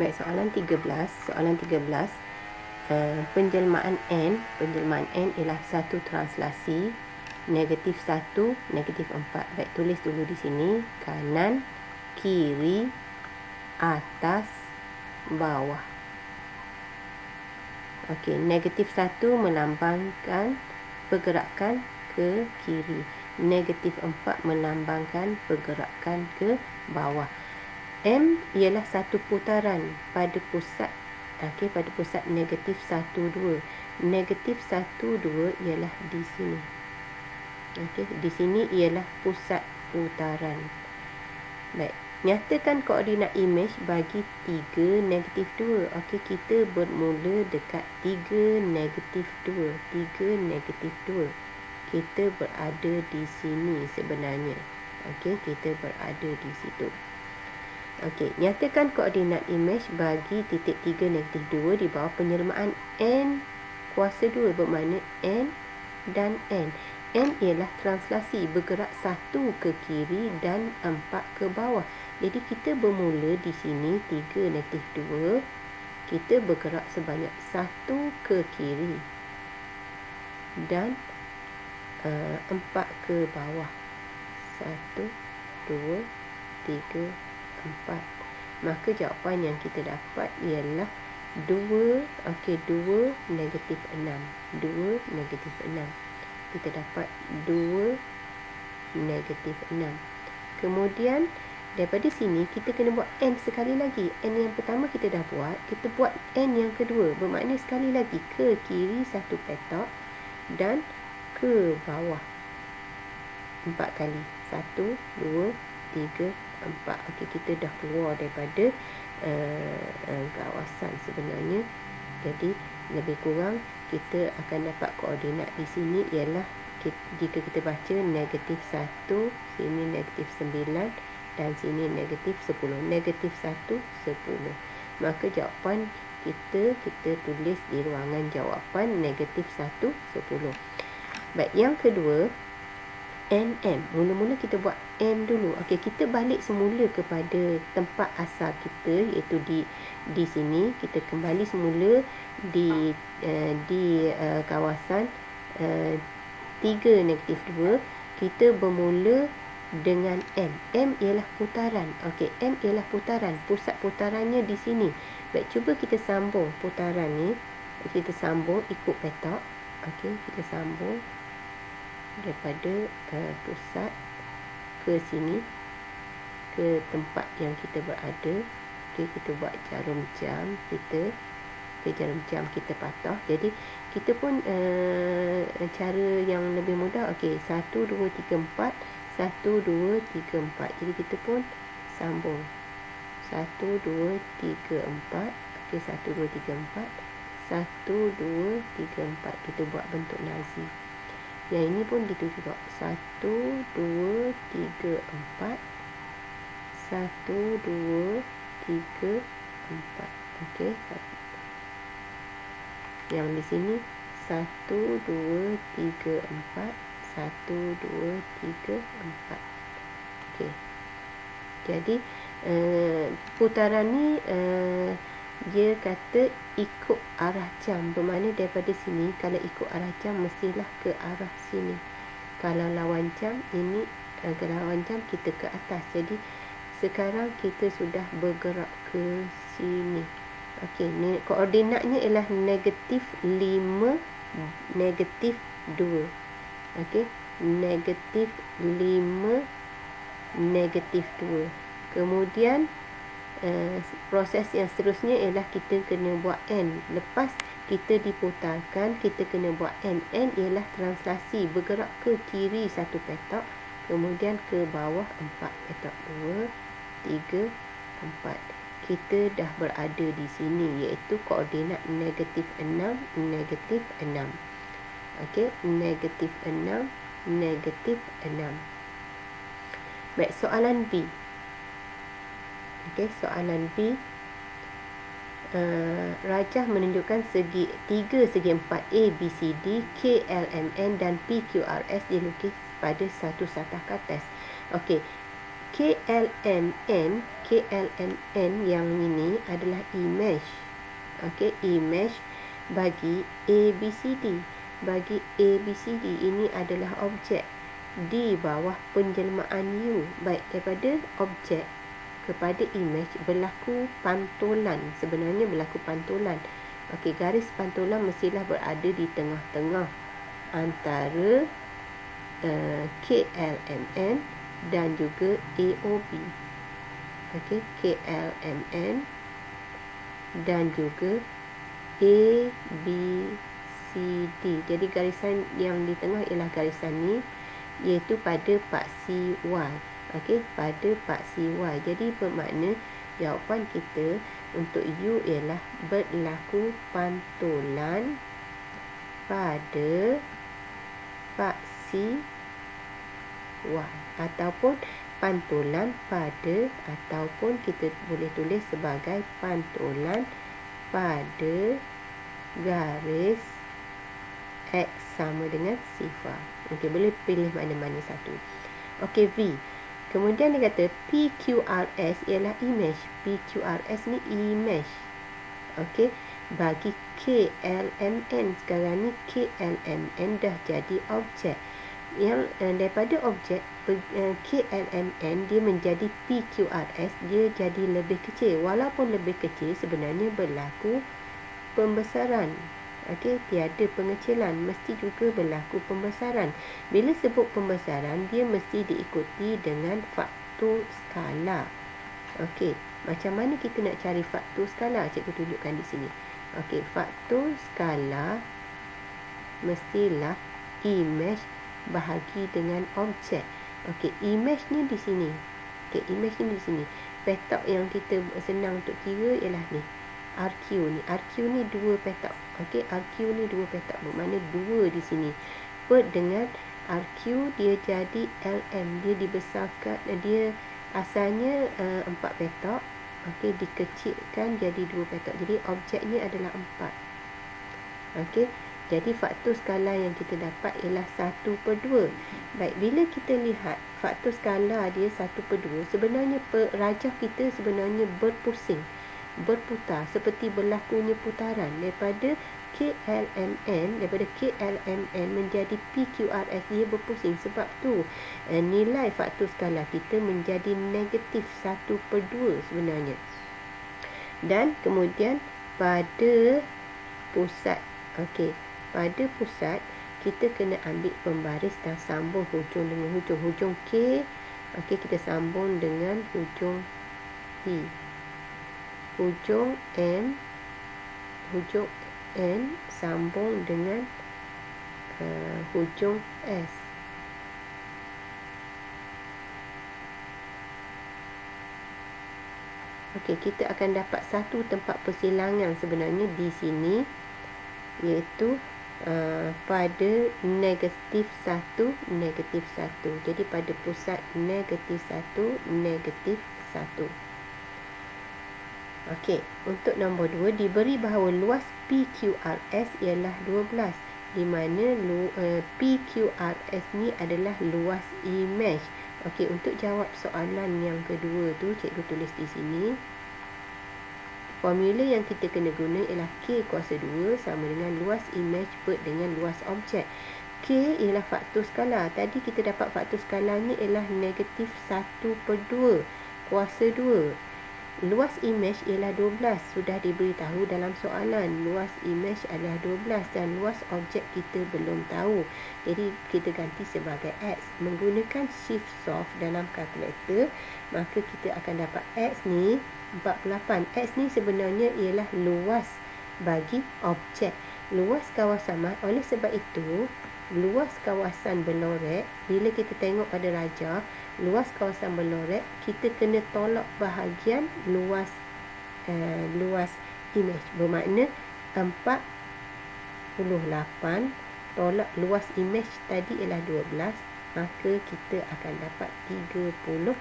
Baik, soalan 13. Soalan 13. Penjelmaan N ialah satu translasi, negatif 1, negatif 4. Baik, tulis dulu di sini. Kanan, kiri, atas, bawah. Okey, negatif 1 melambangkan pergerakan ke kiri. Negatif 4 melambangkan pergerakan ke bawah. M ialah satu putaran pada pusat. Okey, pada pusat negatif 1, 2. Negatif 1, 2 ialah di sini. Okey, di sini ialah pusat putaran. Baik, nyatakan koordinat imej bagi 3, negatif 2. Okey, kita bermula dekat 3, negatif 2. 3, negatif 2. Kita berada di sini sebenarnya. Okey, kita berada di situ. Okey, nyatakan koordinat imej bagi titik 3, negatif 2 di bawah penjelmaan N kuasa 2, bermakna N dan N. N ialah translasi, bergerak 1 ke kiri dan 4 ke bawah. Jadi kita bermula di sini 3, negatif 2. Kita bergerak sebanyak 1 ke kiri dan 4 ke bawah. 1, 2, 3, 4. Maka jawapan yang kita dapat ialah 2, okey, 2, negatif 6. 2, negatif 6. Kita dapat 2, negatif 6. Kemudian, daripada sini, kita kena buat N sekali lagi. N yang pertama kita dah buat. Kita buat N yang kedua. Bermakna sekali lagi, ke kiri 1 petak dan ke bawah 4 kali. 1, 2, 3, 4. Okey, kita dah keluar daripada kawasan sebenarnya. Jadi, lebih kurang kita akan dapat koordinat di sini ialah jika kita baca negatif 1, sini negatif 9 dan sini negatif 10. Negatif 1, 10. Maka jawapan kita tulis di ruangan jawapan negatif 1, 10. Baik, yang kedua, NM. Mula-mula kita buat M dulu. Okey, kita balik semula kepada tempat asal kita, iaitu di sini. Kita kembali semula di kawasan 3, negatif 2. Kita bermula dengan M. M ialah putaran. Okey, M ialah putaran. Pusat putarannya di sini. Baik, cuba kita sambung putaran ni. Kita sambung ikut petak. Okey, kita sambung daripada pusat ke sini, ke tempat yang kita berada. Okey, kita buat jarum jam kita. Okay, jarum jam kita patah. Jadi kita pun cara yang lebih mudah. Okey, 1, 2, 3, 4. 1, 2, 3, 4. Jadi kita pun sambung 1, 2, 3, 4. Okey, 1, 2, 3, 4. 1, 2, 3, 4. Kita buat bentuk nazi. Yang ini pun gitu juga. 1, 2, 3, 4. 1, 2, 3, 4. Okey. Yang di sini 1, 2, 3, 4. 1, 2, 3, 4. Okey. Jadi putaran ni dia kata ikut arah jam. Bermakna daripada sini, kalau ikut arah jam mestilah ke arah sini. Kalau lawan jam, ini ke lawan jam, kita ke atas. Jadi sekarang kita sudah bergerak ke sini. Okey, ni koordinatnya ialah negatif 5, negatif 2. Okey, negatif 5, negatif 2. Kemudian proses yang seterusnya ialah kita kena buat N. Lepas kita diputarkan, kita kena buat N. N ialah translasi, bergerak ke kiri 1 petak, kemudian ke bawah 4 petak. 2, 3, 4. Kita dah berada di sini, iaitu koordinat negatif 6, negatif 6. Okey, negatif 6, negatif 6. Baik, soalan B. Okey, soalan B. Rajah menunjukkan 3 segi 4 A, B, C, D, K, L, M, N dan P, Q, R, S dilukis pada satu satah kertas. Okey, K KLMN yang ini adalah image. Okey, image bagi ABCD. Bagi ABCD ini adalah objek. Di bawah penjelmaan U, baik daripada objek kepada image berlaku pantulan. Sebenarnya berlaku pantulan. Okey, garis pantulan mestilah berada di tengah-tengah antara KLMN dan juga AOB. Okey, KLMN dan juga ABCD. Jadi garisan yang di tengah ialah garisan ni, iaitu pada paksi Y. Okey, pada paksi Y. Jadi bermakna jawapan kita untuk U ialah berlaku pantulan pada paksi Y, ataupun pantulan pada, ataupun kita boleh tulis sebagai pantulan pada garis X sama dengan sifar. Okey, boleh pilih mana-mana satu. Okey, V. Kemudian dia kata PQRS ialah image. PQRS ni image. Okey, bagi KLMN, sekarang ni KLMN dah jadi objek. Yang daripada objek KLMN dia menjadi PQRS, dia jadi lebih kecil. Walaupun lebih kecil, sebenarnya berlaku pembesaran. Okey, tiada pengecilan, mesti juga berlaku pembesaran. Bila sebut pembesaran, dia mesti diikuti dengan faktor skala. Okey, macam mana kita nak cari faktor skala? Cikgu tunjukkan di sini. Okey, faktor skala mestilah image bahagi dengan objek. Okey, image ni di sini. Okey, image ni di sini. Petak yang kita senang untuk kira ialah ni. RQ ni. RQ ni 2 petak. Okey, RQ ni 2 petak. Bermakna 2 di sini. Per dengan RQ dia jadi LM. Dia dibesarkan, dia asalnya 4 petak. Okey, dikecilkan jadi 2 petak. Jadi objeknya adalah 4. Okey, jadi faktor skala yang kita dapat ialah 1/2. Baik, bila kita lihat faktor skala dia 1/2, sebenarnya rajah kita sebenarnya berpusing, berputar, seperti berlakunya putaran daripada KLMN menjadi PQRS, dia berpusing. Sebab tu nilai faktor skala kita menjadi negatif 1/2 sebenarnya. Dan kemudian pada pusat, okey, pada pusat kita kena ambil pembaris dan sambung hujung dengan hujung. Hujung K, okey, kita sambung dengan hujung P. Hujung M, hujung N sambung dengan hujung S. Okey, kita akan dapat satu tempat persilangan sebenarnya di sini, iaitu pada negatif 1, negatif 1. Jadi pada pusat negatif 1, negatif 1. Okey, untuk nombor 2, diberi bahawa luas PQRS ialah 12, di mana PQRS ni adalah luas image. Okey, untuk jawab soalan yang kedua tu, cikgu tulis di sini. Formula yang kita kena guna ialah K kuasa 2 sama dengan luas image per dengan luas objek. K ialah faktor skala. Tadi kita dapat faktor skala ni ialah negatif 1/2 kuasa 2. Luas image ialah 12. Sudah diberitahu dalam soalan. Luas image adalah 12 dan luas objek kita belum tahu. Jadi kita ganti sebagai X. Menggunakan shift solve dalam kalkulator, maka kita akan dapat X ni 48. X ni sebenarnya ialah luas bagi objek. Luas kawasan. Oleh sebab itu, luas kawasan berlorek, bila kita tengok pada rajah, luas kawasan berlorek, kita kena tolak bahagian luas image. Bermakna 48 tolak luas image tadi ialah 12, maka kita akan dapat 36.